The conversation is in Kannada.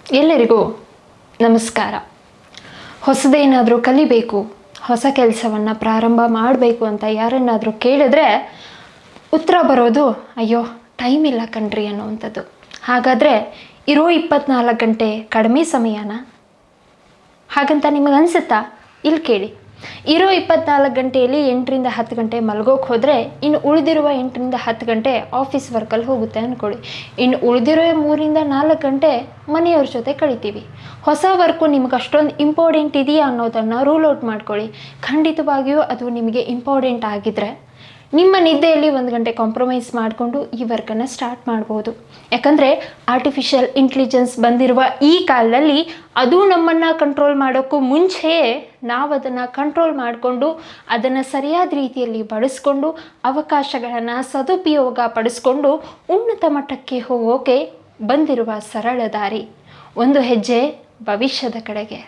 ಎಲ್ಲರಿಗೂ ನಮಸ್ಕಾರ. ಹೊಸದೇನಾದರೂ ಕಲಿಬೇಕು, ಹೊಸ ಕೆಲಸವನ್ನು ಪ್ರಾರಂಭ ಮಾಡಬೇಕು ಅಂತ ಯಾರನ್ನಾದರೂ ಕೇಳಿದ್ರೆ ಉತ್ತರ ಬರೋದು ಅಯ್ಯೋ ಟೈಮ್ ಇಲ್ಲ ಕಣ್ರಿ ಅನ್ನುವಂಥದ್ದು. ಹಾಗಾದರೆ ಇರೋ 24 ಗಂಟೆ ಕಡಿಮೆ ಸಮಯನಾ ಹಾಗಂತ ನಿಮಗೆ ಅನಿಸುತ್ತಾ? ಇಲ್ಲಿ ಕೇಳಿ, ಇರೋ 24 ಗಂಟೆಯಲ್ಲಿ 8ರಿಂದ 10 ಗಂಟೆ ಮಲಗೋಕೆ ಹೋದರೆ ಇನ್ನು ಉಳಿದಿರುವ 8ರಿಂದ 10 ಗಂಟೆ ಆಫೀಸ್ ವರ್ಕಲ್ಲಿ ಹೋಗುತ್ತೆ ಅಂದ್ಕೊಳ್ಳಿ. ಇನ್ನು ಉಳಿದಿರೋ 3ರಿಂದ 4 ಗಂಟೆ ಮನೆಯವ್ರ ಜೊತೆ ಕಳಿತೀವಿ. ಹೊಸ ವರ್ಕು ನಿಮಗೆ ಅಷ್ಟೊಂದು ಇಂಪಾರ್ಟೆಂಟ್ ಇದೆಯಾ ಅನ್ನೋದನ್ನು ರೂಲ್ ಔಟ್ ಮಾಡ್ಕೊಳ್ಳಿ. ಖಂಡಿತವಾಗಿಯೂ ಅದು ನಿಮಗೆ ಇಂಪಾರ್ಟೆಂಟ್ ಆಗಿದ್ದರೆ ನಿಮ್ಮ ನಿದ್ದೆಯಲ್ಲಿ 1 ಗಂಟೆ ಕಾಂಪ್ರಮೈಸ್ ಮಾಡಿಕೊಂಡು ಈ ವರ್ಕನ್ನು ಸ್ಟಾರ್ಟ್ ಮಾಡ್ಬೋದು. ಯಾಕಂದರೆ ಆರ್ಟಿಫಿಷಿಯಲ್ ಇಂಟೆಲಿಜೆನ್ಸ್ ಬಂದಿರುವ ಈ ಕಾಲದಲ್ಲಿ ಅದು ನಮ್ಮನ್ನು ಕಂಟ್ರೋಲ್ ಮಾಡೋಕ್ಕೂ ಮುಂಚೆಯೇ ನಾವು ಅದನ್ನು ಕಂಟ್ರೋಲ್ ಮಾಡಿಕೊಂಡು ಅದನ್ನು ಸರಿಯಾದ ರೀತಿಯಲ್ಲಿ ಬಳಸ್ಕೊಂಡು ಅವಕಾಶಗಳನ್ನು ಸದುಪಯೋಗ ಪಡಿಸ್ಕೊಂಡು ಉನ್ನತ ಮಟ್ಟಕ್ಕೆ ಹೋಗೋಕೆ ಬಂದಿರುವ ಸರಳ ದಾರಿ. ಒಂದು ಹೆಜ್ಜೆ ಭವಿಷ್ಯದ ಕಡೆಗೆ.